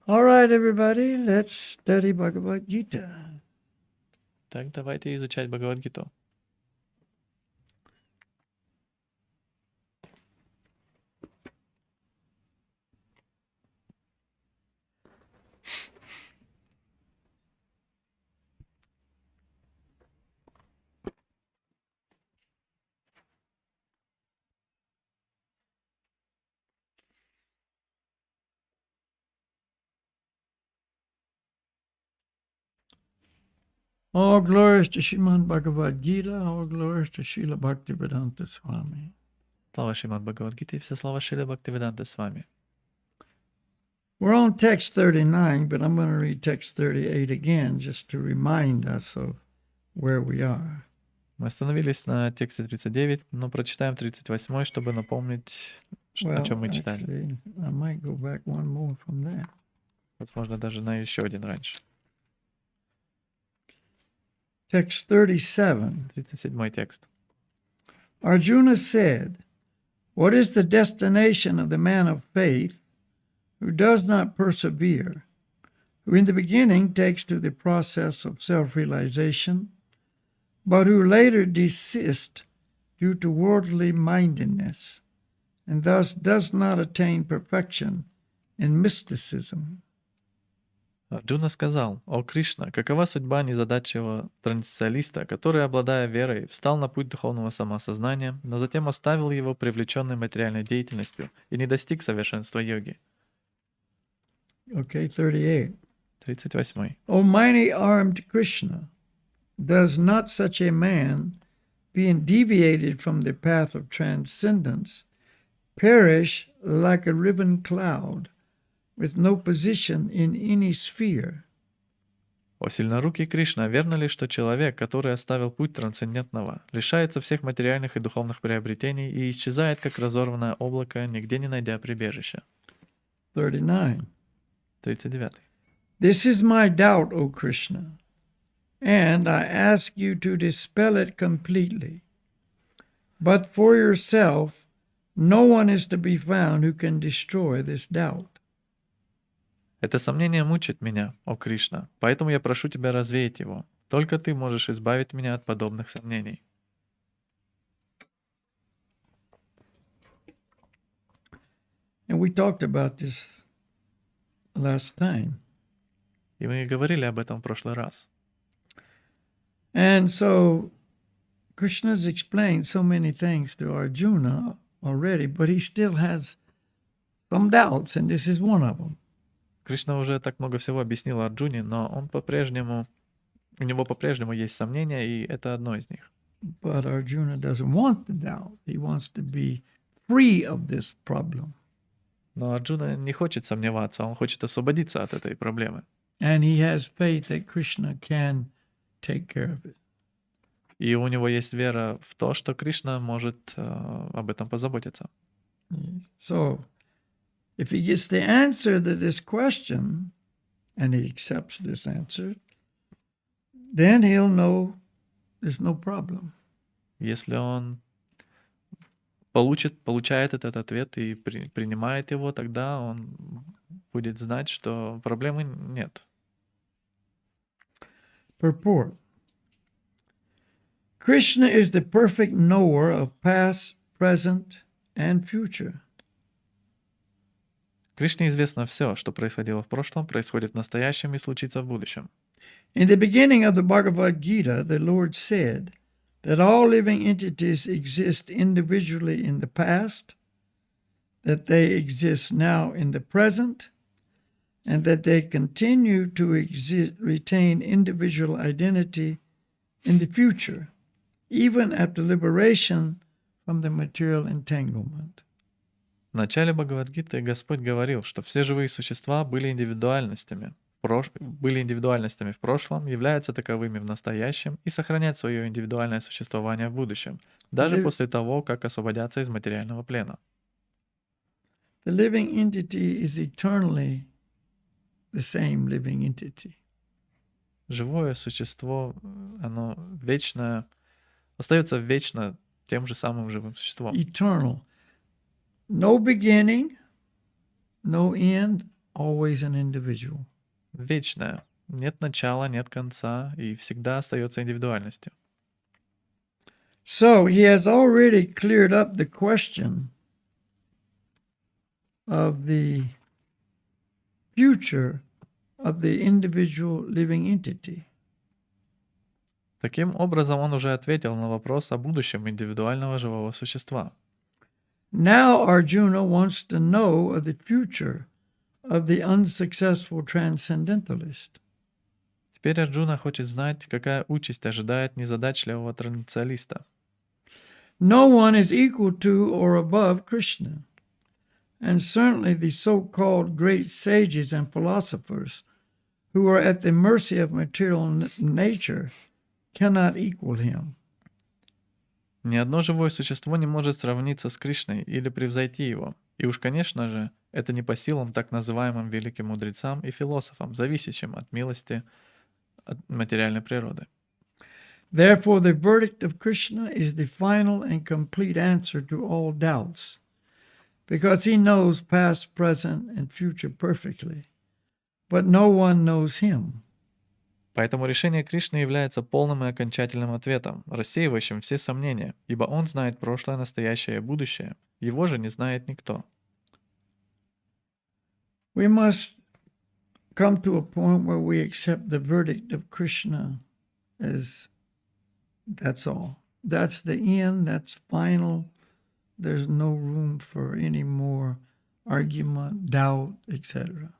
All right, everybody, let's study Bhagavad Gita. Так, давайте изучать Бхагавад-гиту. All glories to Srimad Bhagavad Gita, all glories to Srila Bhaktivedanta Swami. Слава Шримад Бхагавад-гите и вся слава Шриле Бхактивиданте с вами. We're on text 39, but I'm going to read text 38 again just to remind us of where we are. Мы остановились на тексте 39, но прочитаем 38, чтобы напомнить, о чем мы читали. Actually, I might go back one more from that. Возможно, даже на еще один раньше. Text 37. 37 текст. Arjuna said, "What is the destination of the man of faith who does not persevere, who in the beginning takes to the process of self-realization, but who later desists due to worldly mindedness, and thus does not attain perfection in mysticism?" Арджуна сказал: «О Кришна, какова судьба незадачливого трансценденталиста, который, обладая верой, встал на путь духовного самосознания, но затем оставил его привлеченной материальной деятельностью и не достиг совершенства йоги?» Okay, 38. 38. O mighty armed Krishna, does not such a man, being deviated from the path of transcendence, perish like a riven cloud, with no position in any sphere? О сильнорукий Кришна, верно ли, что человек, который оставил путь трансцендентного, лишается всех материальных и духовных приобретений и исчезает, как разорванное облако, нигде не найдя прибежища? 39. 39. This is my doubt, O Krishna, and I ask you to dispel it completely. But for yourself, no one is to be found who can destroy this doubt. Это сомнение мучит меня, о Кришна, поэтому я прошу тебя развеять его. Только ты можешь избавить меня от подобных сомнений. And we talked about this last time. И мы говорили об этом в прошлый раз. And so Krishna's explained so many things to Arjuna already, but he still has some doubts, and this is one of them. Кришна уже так много всего объяснил Арджуне, но у него по-прежнему есть сомнения, и это одно из них. But Arjuna doesn't want the doubt. He wants to be free of this problem. Но Арджуна не хочет сомневаться, он хочет освободиться от этой проблемы. And he has faith that Krishna can take care of it. И у него есть вера в то, что Кришна может об этом позаботиться. So, if he gets the answer to this question, and he accepts this answer, then he'll know there's no problem. Если он получает этот ответ и принимает его, тогда он будет знать, что проблемы нет. Purport. Krishna is the perfect knower of past, present, and future. Кришне известно все, что происходило в прошлом, происходит в настоящем и случится в будущем. In the beginning of the Bhagavad Gita, the Lord said that all living entities exist individually in the past, that they exist now in the present, and that they continue to retain individual identity in the future, even after liberation from the material entanglement. В начале Бхагавад-гиты Господь говорил, что все живые существа были индивидуальностями в прошлом, являются таковыми в настоящем и сохранять свое индивидуальное существование в будущем, даже после того, как освободятся из материального плена. The living entity is eternally the same living entity. Живое существо, оно остается вечно тем же самым живым существом. Eternal. No beginning, no end, always an individual. Вечное. Нет начала, нет конца и всегда остается индивидуальностью. So he has already cleared up the question of the future of the individual living entity. Таким образом, он уже ответил на вопрос о будущем индивидуального живого существа. Now Arjuna wants to know of the future of the unsuccessful transcendentalist. Теперь Арджуна хочет знать, какая участь ожидает незадачливого трансценденталиста. No one is equal to or above Krishna, and certainly the so-called great sages and philosophers who are at the mercy of material nature cannot equal him. Ни одно живое существо не может сравниться с Кришной или превзойти его. И уж, конечно же, это не по силам так называемым великим мудрецам и философам, зависящим от милости от материальной природы. Therefore, the verdict of Krishna is the final and complete answer to all doubts, because he knows past, present, and future perfectly, but no one knows him. Поэтому решение Кришны является полным и окончательным ответом, рассеивающим все сомнения, ибо он знает прошлое, настоящее и будущее, его же не знает никто. We must come to a point where we accept the verdict of Krishna as that's all. That's the end, that's final. There's no room for any more argument, doubt, etc.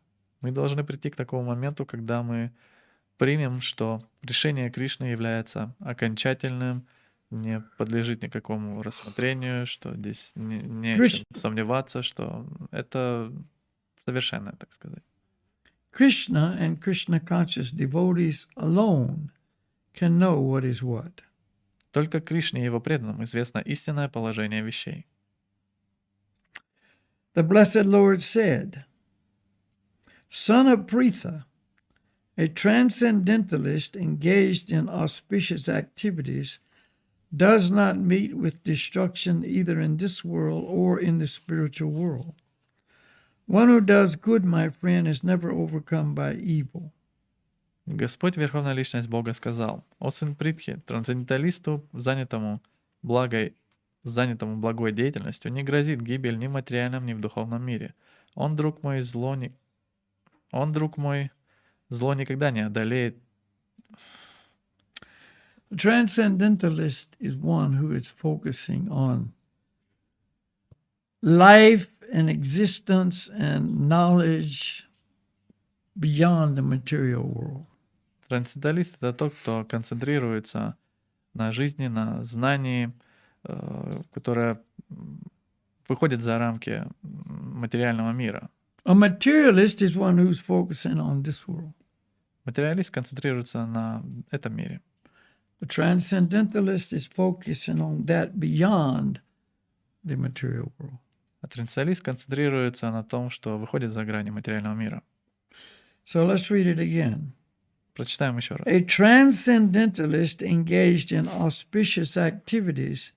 Мы должны прийти к такому моменту, когда мы примем, что решение Кришны является окончательным, не подлежит никакому рассмотрению, что здесь не о чем сомневаться, что это совершенное, так сказать. Krishna and Krishna-conscious devotees alone can know what is what. Только Кришне и его преданным известно истинное положение вещей. The blessed Lord said, "Son of Pritha, a transcendentalist engaged in auspicious activities does not meet with destruction either in this world or in the spiritual world. One who does good, my friend, is never overcome by evil." Господь, Верховная Личность Бога, сказал: «О сын Притхи, трансценденталисту, занятому благой деятельностью, не грозит гибель ни в материальном, ни в духовном мире. Он, друг мой, зло никогда не одолеет». The transcendentalist is one who is focusing on life and existence and knowledge beyond the material world. Трансценденталист — это тот, кто концентрируется на жизни, на знании, которое выходит за рамки материального мира. A materialist is one who's focusing on this world. Материалист концентрируется на этом мире. The transcendentalist is focusing on that beyond the material world. А трансценденталист концентрируется на том, что выходит за грани материального мира. So let's read it again. Прочитаем еще раз. A transcendentalist engaged in auspicious activities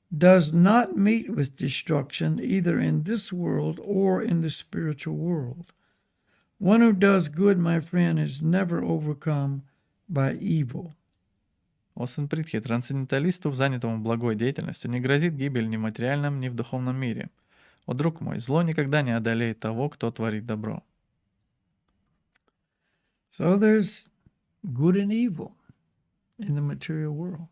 does not meet with destruction either in this world or in the spiritual world. One who does good, my friend, is never overcome by evil. О сын Притхи, трансценденталисту, занятому благой деятельностью, не грозит гибель ни в материальном, ни в духовном мире. О, друг мой, зло никогда не одолеет того, кто творит добро. So there's good and evil in the material world.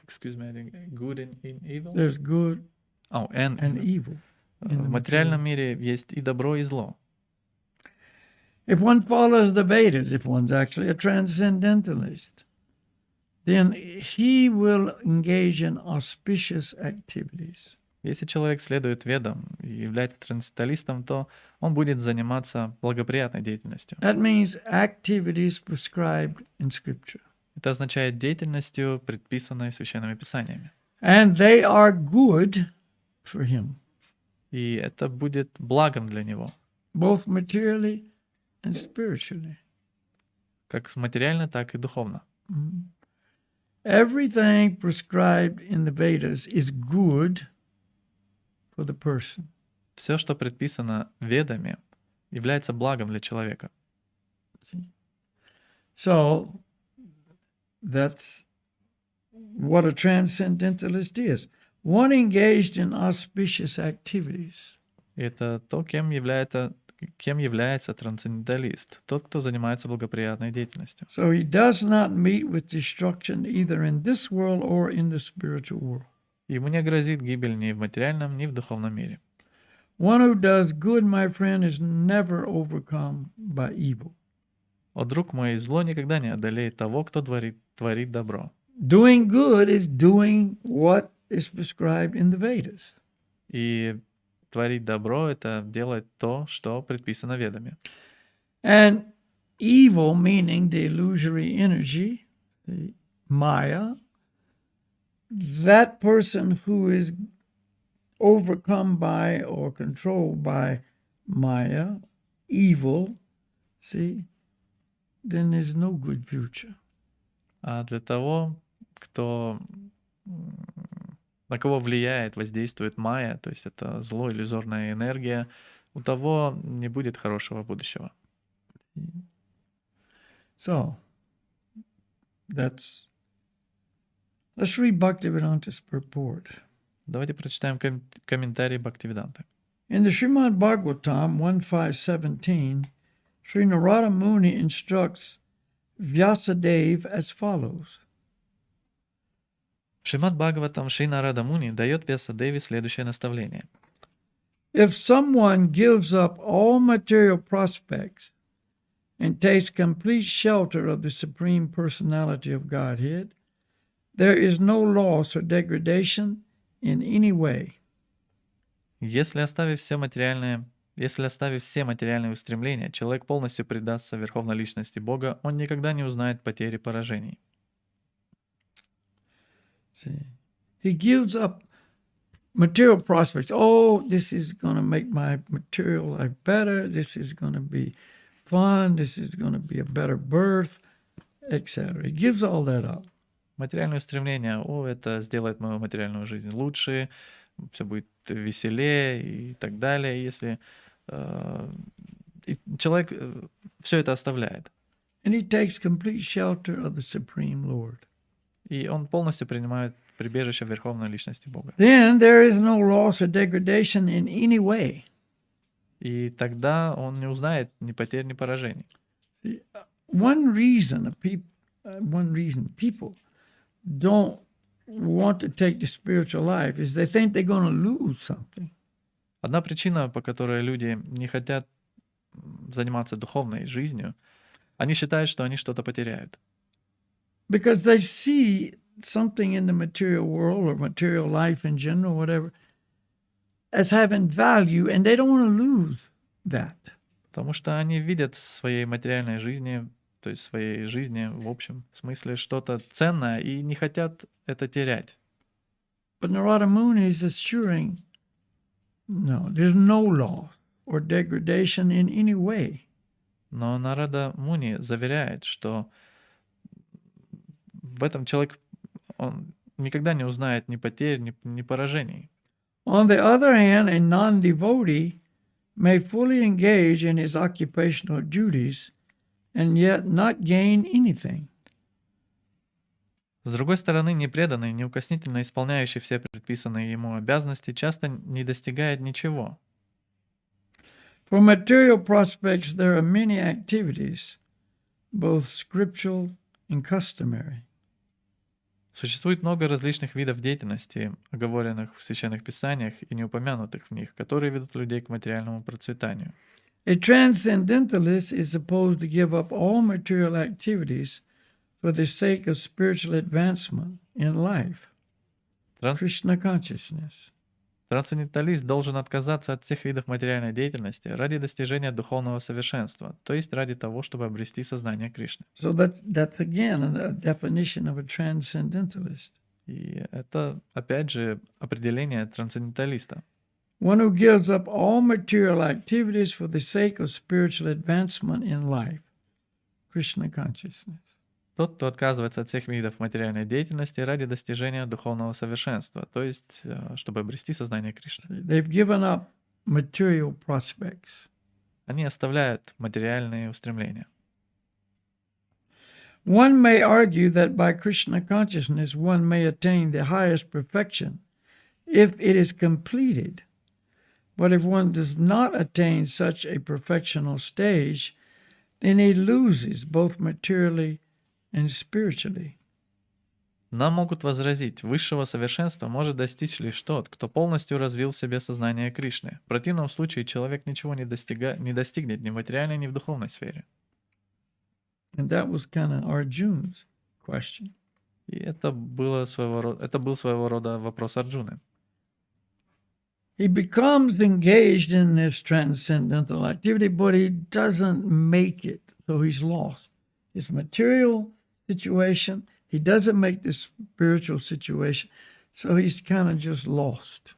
Excuse me, I think good and evil? There's good and evil. В материальном мире есть и добро, и зло. If one follows the Vedas, if one's actually a transcendentalist, then he will engage in auspicious activities. Если человек следует ведам и является трансценденталистом, то он будет заниматься благоприятной деятельностью. That means activities prescribed in Scripture. Это означает деятельностью, предписанной священными писаниями. And they are good for him. И это будет благом для него. Both materially and spiritually. Как материально, так и духовно. Everything prescribed in the Vedas is good for the person. Все, что предписано ведами, является благом для человека. So that's what a transcendentalist is. One engaged in auspicious activities. И это то, кем является трансценденталист, тот, кто занимается благоприятной деятельностью. So he does not meet with destruction either in this world or in the spiritual world. Ему не грозит гибель ни в материальном, ни в духовном мире. One who does good, my friend, is never overcome by evil. О, друг мой, зло никогда не одолеет того, кто творит добро. Doing good is doing what is prescribed in the Vedas. И творить добро — это делать то, что предписано ведами. And evil, meaning the illusory energy, the Maya, that person who is overcome by or controlled by Maya, evil, see, then there's no good future. А для того, на кого влияет, воздействует майя, то есть это зло, иллюзорная энергия, у того не будет хорошего будущего. So, let's read Bhaktivedanta purport. Давайте прочитаем комментарий Бхактивиданты. In the Srimad Bhagavatam 1.5.17, Sri Narada Muni instructs Vyasadeva as follows. Шримад Бхагаватам Шри Нарада Муни дает Вьясадеве следующее наставление. If someone gives up all material prospects and takes complete shelter of the Supreme Personality of Godhead, there is no loss or degradation in any way. Если оставив все материальные устремления, человек полностью предастся Верховной Личности Бога, он никогда не узнает потери и поражений. See, he gives up material prospects. Oh, this is going to make my material life better. This is going to be fun. This is going to be a better birth, etc. He gives all that up. Материальные устремления, это сделает мою материальную жизнь лучше, все будет веселее и так далее. Если человек все это оставляет. And he takes complete shelter of the Supreme Lord. И он полностью принимает прибежище Верховной Личности Бога. Then there is no loss or degradation in any way. И тогда он не узнает ни потерь, ни поражений. See, one reason people don't want to take the spiritual life is they think they're going to lose something. Одна причина, по которой люди не хотят заниматься духовной жизнью, они считают, что они что-то потеряют. Because they see something in the material world or material life in general, whatever, as having value, and they don't want to lose that. Потому что они видят в своей материальной жизни, то есть в своей жизни в общем смысле что-то ценное и не хотят это терять. But Narada Muni is assuring, no, there's no loss or degradation in any way. Но Нарада Муни заверяет, что в этом человек он никогда не узнает ни потерь, ни поражений. On the other hand, a non-devotee may fully engage in his occupational duties and yet not gain anything. С другой стороны, непреданный, неукоснительно исполняющий все предписанные ему обязанности часто не достигает ничего. For material prospects, there are many activities, both scriptural and customary. Sуществует много различных видов деятельности, оговоренных в священных писаниях и не упомянутых в них, которые ведут людей к материальному процветанию. A transcendentalist is supposed to give up all material activities for the sake of spiritual advancement in life, Krishna consciousness. Трансценденталист должен отказаться от всех видов материальной деятельности ради достижения духовного совершенства, то есть ради того, чтобы обрести сознание Кришны. So that's again a definition of a transcendentalist. И это, опять же, определение трансценденталиста. One who gives up all material activities for the sake of spiritual advancement in life, Krishna consciousness. Тот, кто отказывается от всех видов материальной деятельности ради достижения духовного совершенства, то есть, чтобы обрести сознание Кришны. They've given up material prospects. Они оставляют материальные устремления. One may argue that by Krishna consciousness one may attain the highest perfection if it is completed. But if one does not attain such a perfectional stage, then he loses both materially and spiritually. Нам могут возразить, высшего совершенства может достичь лишь тот, кто полностью развил в себе сознание Кришны. В противном случае человек ничего не достигнет ни в материальной, ни в духовной сфере. And that was kind of Arjuna's question. И это был своего рода вопрос Арджуны. He becomes engaged in this transcendental activity, but he doesn't make it, so he's lost. His material situation, he doesn't make the spiritual situation, so he's kind of just lost.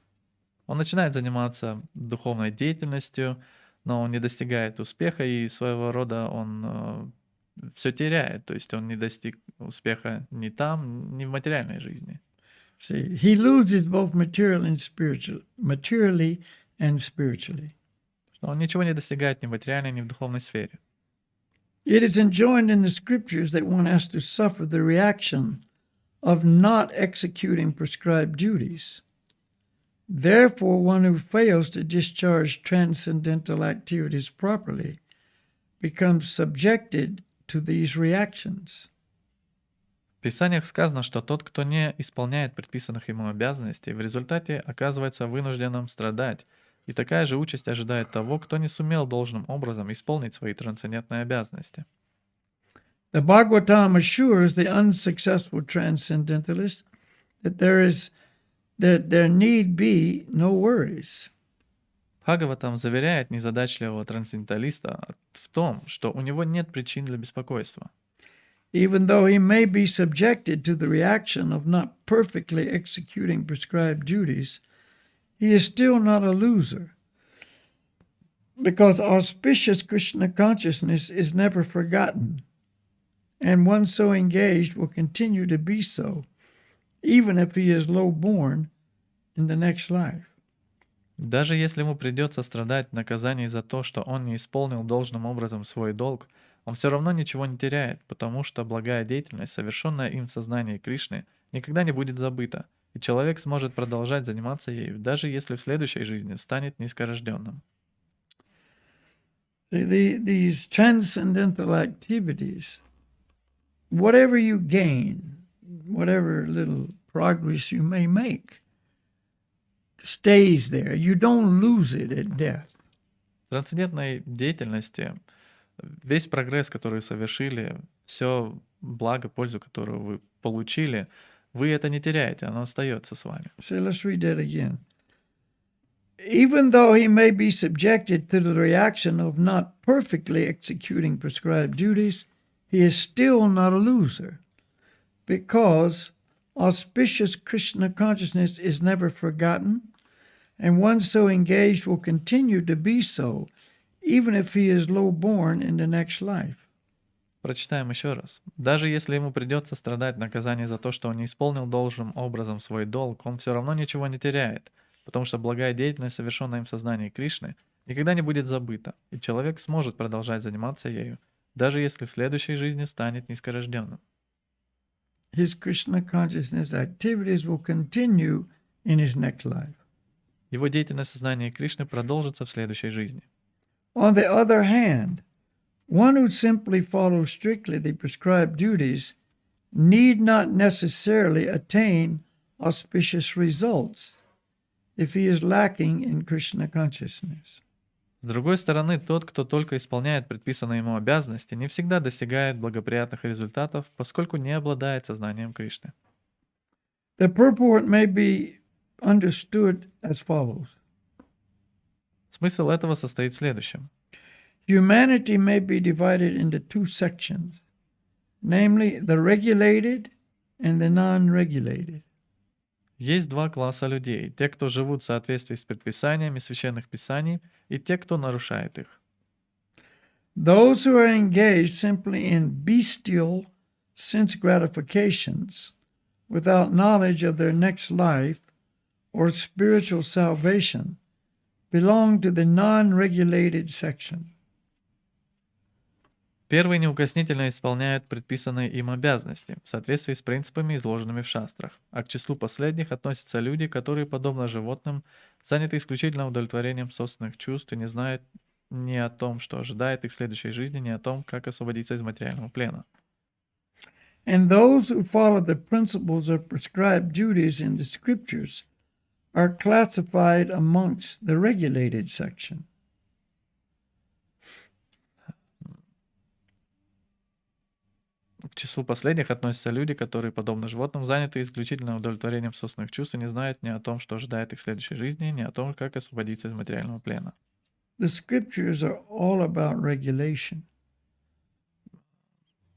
Он начинает заниматься духовной деятельностью, но он не достигает успеха, и своего рода он все теряет, то есть он не достиг успеха ни там, ни в материальной жизни. See, he loses both materially and spiritually. Он ничего не достигает ни в материальной, ни в духовной сфере. It is enjoined in the scriptures that one has to suffer the reaction of not executing prescribed duties. Therefore, one who fails to discharge transcendental activities properly becomes subjected to these reactions. В Писаниях сказано, что тот, кто не исполняет предписанных ему обязанностей, в результате оказывается вынужденным страдать, и такая же участь ожидает того, кто не сумел должным образом исполнить свои трансцендентные обязанности. The Bhagavatam assures the unsuccessful transcendentalist that there need be no worries. Бхагаватам заверяет незадачливого трансценденталиста в том, что у него нет причин для беспокойства. Even though he may be subjected to the reaction of not perfectly executing prescribed duties, he is still not a loser, because auspicious Krishna consciousness is never forgotten, and one so engaged will continue to be so, even if he is low-born in the next life. Даже если ему придется страдать в наказании за то, что он не исполнил должным образом свой долг, он все равно ничего не теряет, потому что благая деятельность, совершенная им в сознании Кришны, никогда не будет забыта, и человек сможет продолжать заниматься ею, даже если в следующей жизни станет низкорожденным. These transcendental activities, whatever you gain, whatever little progress you may make, stays there. You don't lose it at death. В трансцендентной деятельности весь прогресс, который вы совершили, все благо, пользу, которую вы получили, вы это не теряете, оно остается с вами. So let's read that again. Even though he may be subjected to the reaction of not perfectly executing prescribed duties, he is still not a loser, because auspicious Krishna consciousness is never forgotten, and one so engaged will continue to be so, even if he is low-born in the next life. Прочитаем еще раз. Даже если ему придется страдать наказание за то, что он не исполнил должным образом свой долг, он все равно ничего не теряет, потому что благая деятельность, совершенная им в сознании Кришны, никогда не будет забыта, и человек сможет продолжать заниматься ею, даже если в следующей жизни станет низкорожденным. His Krishna consciousness activities will continue in his next life. Его деятельность в сознании Кришны продолжится в следующей жизни. On the other hand, one who simply follows strictly the prescribed duties need not necessarily attain auspicious results if he is lacking in Krishna consciousness. С другой стороны, тот, кто только исполняет предписанные ему обязанности, не всегда достигает благоприятных результатов, поскольку не обладает сознанием Кришны. The purport may be understood as follows. Смысл этого состоит в следующем. Humanity may be divided into two sections, namely the regulated and the non-regulated. Есть два класса людей: те, кто живут в соответствии с предписаниями священных писаний, и те, кто нарушает их. Those who are engaged simply in bestial sense gratifications without knowledge of their next life or spiritual salvation belong to the non-regulated section. Первые неукоснительно исполняют предписанные им обязанности в соответствии с принципами, изложенными в шастрах, а к числу последних относятся люди, которые, подобно животным, заняты исключительно удовлетворением собственных чувств и не знают ни о том, что ожидает их в следующей жизни, ни о том, как освободиться из материального плена. And those who follow the principles of prescribed duties in the scriptures are classified amongst the regulated section. К числу последних относятся люди, которые, подобно животным, заняты исключительно удовлетворением собственных чувств и не знают ни о том, что ожидает их в следующей жизни, ни о том, как освободиться из материального плена. The scriptures are all about regulation.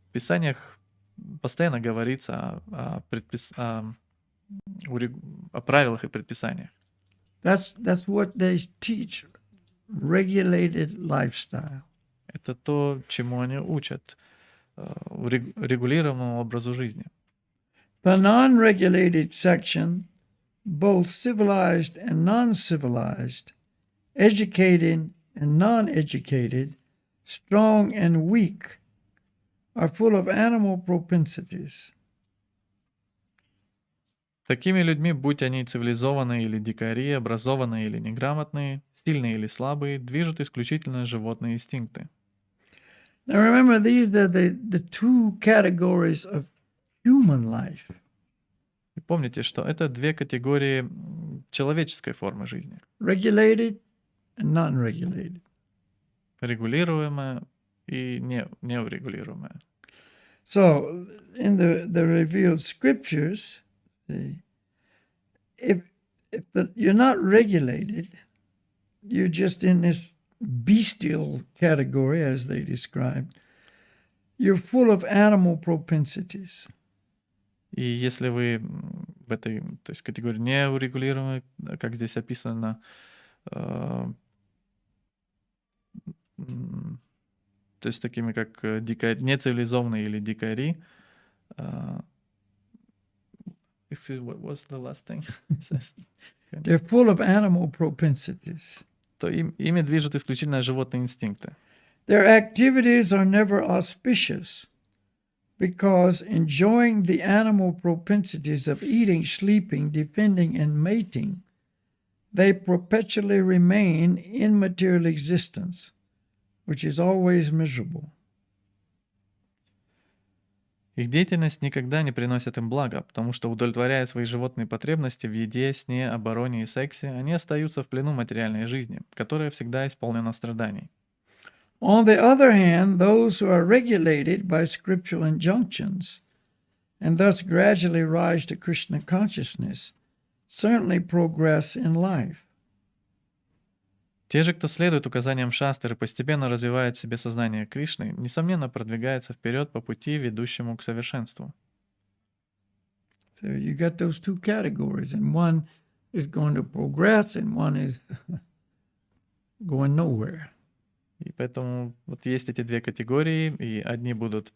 В Писаниях постоянно говорится о правилах и предписаниях. That's what they teach, regulated lifestyle. Это то, чему они учат, регулированному образу жизни. The non-regulated section, both civilized and non-civilized, educated and non-educated, strong and weak, are full of animal propensities. Такими людьми, будь они цивилизованные или дикари, образованные или неграмотные, сильные или слабые, движут исключительно животные инстинкты. Now remember, these are the two categories of human life. И помните, что это две категории человеческой формы жизни. Regulated and non-regulated. Регулируемая и неурегулируемая. So, in the revealed scriptures, if you're not regulated, you're just in this bestial category, as they described. You're full of animal propensities. И если вы в этой, то есть категории неурегулируемой, как здесь описано, то есть такими как дикари, нецивилизованные или дикари. Excuse me, what was the last thing? They're full of animal propensities. То ими движут исключительно животные инстинкты. Their activities are never auspicious because enjoying the animal propensities of eating, sleeping, defending, and mating, they perpetually remain in material existence, which is always miserable. Их деятельность никогда не приносит им блага, потому что, удовлетворяя свои животные потребности в еде, сне, обороне и сексе, они остаются в плену материальной жизни, которая всегда исполнена страданий. On the other hand, those who are regulated by scriptural injunctions and thus gradually rise to Krishna consciousness certainly progress in life. Те же, кто следует указаниям шастр и постепенно развивает в себе сознание Кришны, несомненно продвигается вперед по пути, ведущему к совершенству. So you got those two categories, and one is going to progress, and one is going nowhere. И поэтому вот есть эти две категории, и одни будут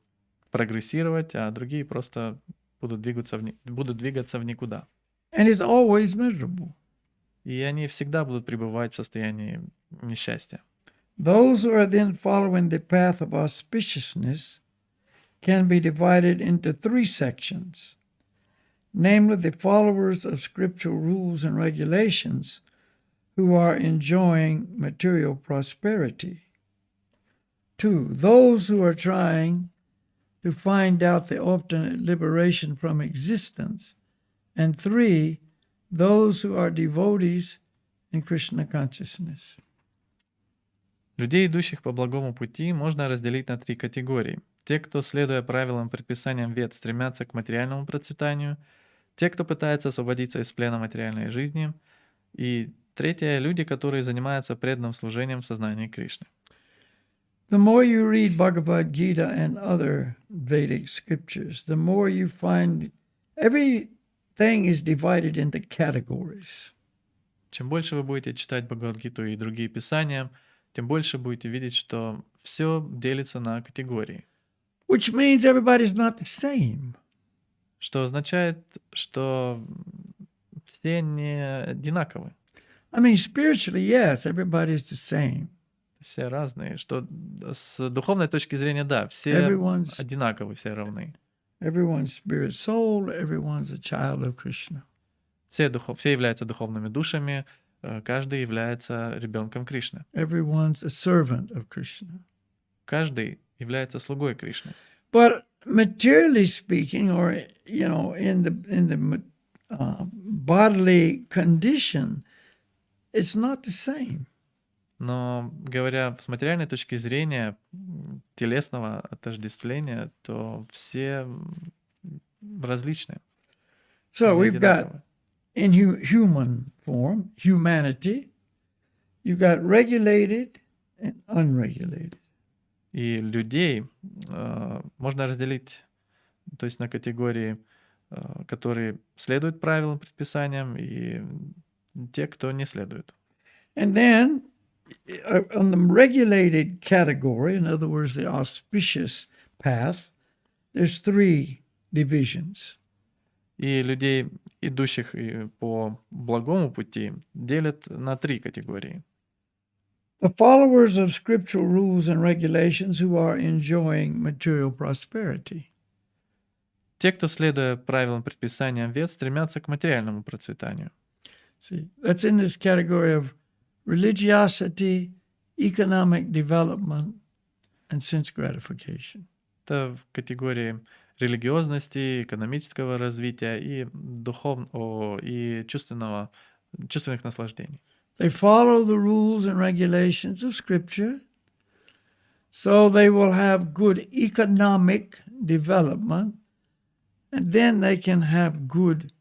прогрессировать, а другие просто будут двигаться в никуда. And it's always miserable. И они всегда будут пребывать в состоянии несчастья. Those who are then following the path of auspiciousness can be divided into three sections, namely the followers of scriptural rules and regulations who are enjoying material prosperity. 2, those who are trying to find out the ultimate liberation from existence. And 3, those who are devotees in Krishna consciousness. Людей, идущих по благому пути, можно разделить на три категории. Те, кто, следуя правилам, предписаниям Вед, стремятся к материальному процветанию, те, кто пытается освободиться из плена материальной жизни, и третье — люди, которые занимаются преданным служением в сознании Кришны. The more you read Bhagavad-gita and other Vedic scriptures, the more you find everything is divided into categories. Чем больше вы будете читать Бхагавад-гиту и другие писания, тем больше будете видеть, что все делится на категории. Which means everybody's not the same. Что означает, что все не одинаковы. I mean, spiritually, yes, everybody's the same. Все разные. Что с духовной точки зрения, да, все Everyone's одинаковы, все равны. everyone's spirit soul, everyone's a child of Krishna. Все являются духовными душами, каждый является ребенком Кришны. Everyone's a servant of Krishna. Каждый является слугой Кришны. But materially speaking, or in the bodily condition, it's not the same. Но говоря с материальной точки зрения телесного отождествления, то все различны. So Они we've got одинаковы. in human form, humanity, you've got regulated and unregulated. И людей можно разделить, то есть на категории, которые следуют правилам, предписаниям, и те, кто не следует. And then on the regulated category, in other words, the auspicious path, there's 3 divisions. И людей, идущих по благому пути, делят на 3 категории. The followers of scriptural rules and regulations who are enjoying material prosperity. Те, кто, следуя правилам, предписаниям вет, стремятся к материальному процветанию. See, that's in this category of religiosity, economic development, and sense gratification. Это в категории религиозности, экономического развития и чувственных наслаждений. They follow the rules and regulations of Scripture, so they will have good economic development, and then they can have good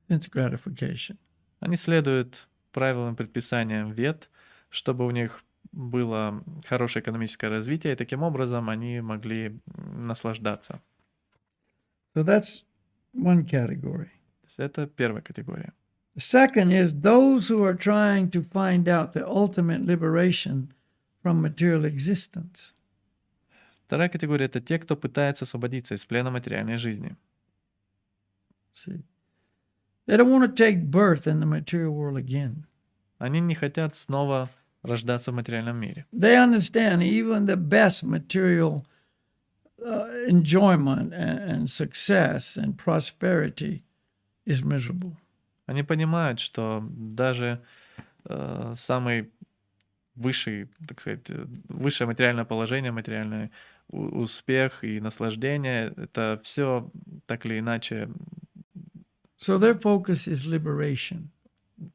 sense gratification. Они следуют правилам, предписаниям вет, чтобы у них было хорошее экономическое развитие, и таким образом они могли наслаждаться. So that's one category. То есть это первая категория. The second is those who are trying to find out the ultimate liberation from material existence. Вторая категория — это те, кто пытается освободиться из плена материальной жизни. See, they don't want to take birth in the material world again. Они не хотят снова рождаться в материальном мире. They understand even the best material enjoyment and success and prosperity is miserable. Они понимают, что даже самый высший, так сказать, высшее материальное положение, материальный успех и наслаждение — это все так или иначе So their focus is liberation.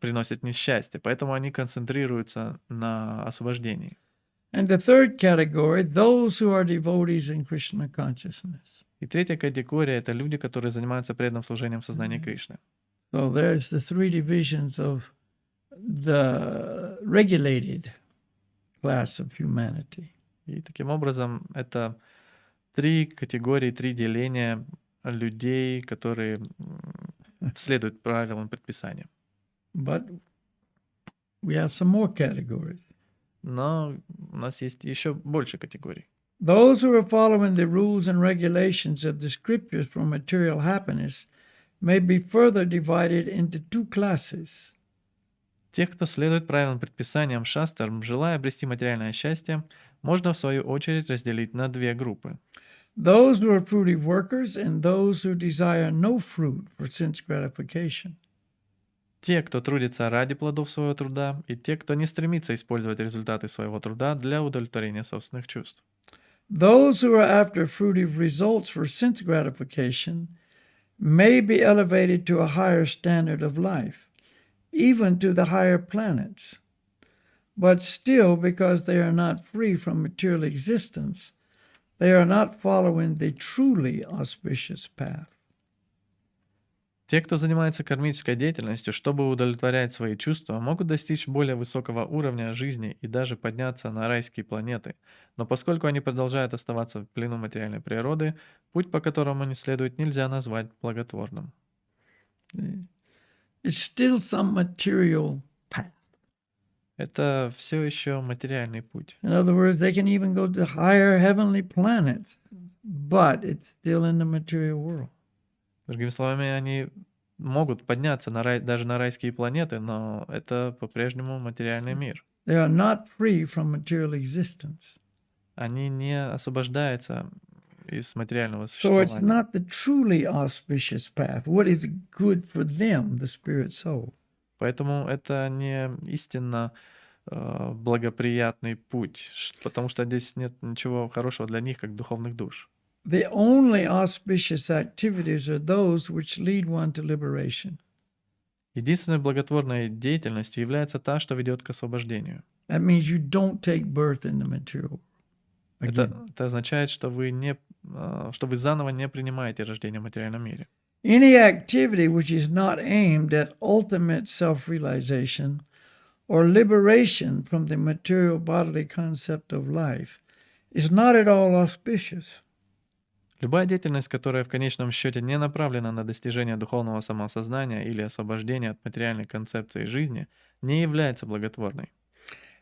приносит несчастье, поэтому они концентрируются на освобождении. And the third category, those who are devotees in Krishna consciousness. И третья категория — это люди, которые занимаются преданным служением в сознании Кришны. So there's the 3 divisions of the regulated class of humanity. И таким образом это 3 категории, 3 деления людей, которые следуют правилам, предписаниям. But we have some more categories. Но у нас есть еще больше категорий. Those who are following the rules and regulations of the scriptures for material happiness may be further divided into 2 classes. Тех, кто следует правилам, предписаниям шастр, желая обрести материальное счастье, можно в свою очередь разделить на 2 группы. Those who are fruity workers and those who desire no fruit for sense gratification. Те, кто трудится ради плодов своего труда, и те, кто не стремится использовать результаты своего труда для удовлетворения собственных чувств. Those who are after fruitive results for sense gratification may be elevated to a higher standard of life, even to the higher planets. But still, because they are not free from material existence, they are not following the truly auspicious path. Те, кто занимается кармической деятельностью, чтобы удовлетворять свои чувства, могут достичь более высокого уровня жизни и даже подняться на райские планеты. Но поскольку они продолжают оставаться в плену материальной природы, путь, по которому они следуют, нельзя назвать благотворным. It's still some material path. Это все еще материальный путь. In other words, they can even go to higher heavenly planets, but it's still in the material world. Другими словами, они могут подняться даже на райские планеты, но это по-прежнему материальный мир. They are not free from material existence. Они не освобождаются из материального So it's существования. not the truly auspicious path. What is good for them, the spirit soul. Поэтому это не истинно благоприятный путь, потому что здесь нет ничего хорошего для них, как духовных душ. The only auspicious activities are those which lead one to liberation. Единственной благотворной деятельностью является та, что ведет к освобождению. That means you don't take birth in the material. Это означает, что вы заново не принимаете рождение в материальном мире. Any activity which is not aimed at ultimate self-realization or liberation from the material bodily concept of life is not at all auspicious. Любая деятельность, которая в конечном счете не направлена на достижение духовного самосознания или освобождение от материальной концепции жизни, не является благотворной.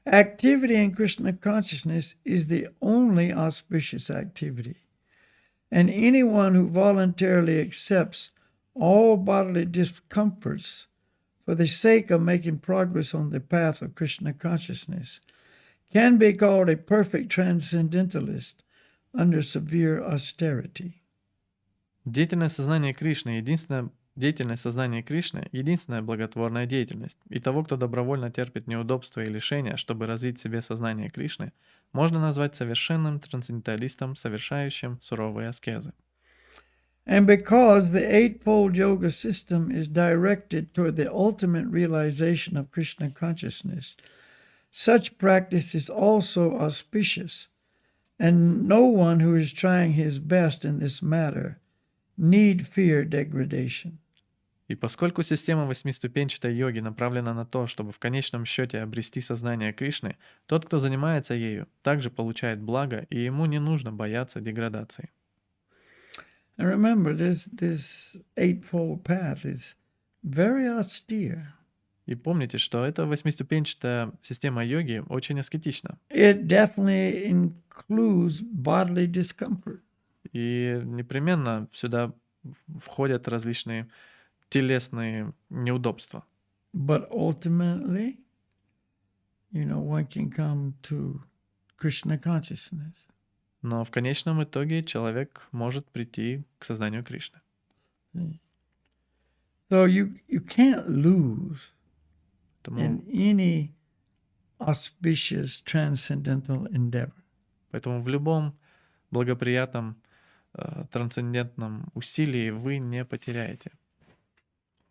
Activity in Krishna consciousness is the only auspicious activity. And anyone who voluntarily accepts all bodily discomforts for the sake of making progress on the path of Krishna consciousness can be called a perfect transcendentalist under severe austerity. Деятельность сознания Кришны — единственная благотворная деятельность. И того, кто добровольно терпит неудобства и лишения, чтобы развить в себе сознание Кришны, можно назвать совершенным трансценденталистом, совершающим суровые аскезы. And because the Eightfold Yoga system is directed toward the ultimate realization of Krishna consciousness, such practice is also auspicious, and no one who is trying his best in this matter need fear degradation. И поскольку система восьмиступенчатой йоги направлена на то, чтобы в конечном счете обрести сознание Кришны, тот, кто занимается ею, также получает благо, и ему не нужно бояться деградации. And remember, this eightfold path is very austere. И помните, что эта восьмиступенчатая система йоги очень аскетична. It definitely includes bodily discomfort. И непременно сюда входят различные телесные неудобства. But ultimately, one can come to Krishna consciousness. Но в конечном итоге человек может прийти к сознанию Кришны. So you can't lose Поэтому, in any auspicious transcendental endeavor. поэтому в любом благоприятном трансцендентном усилии вы не потеряете.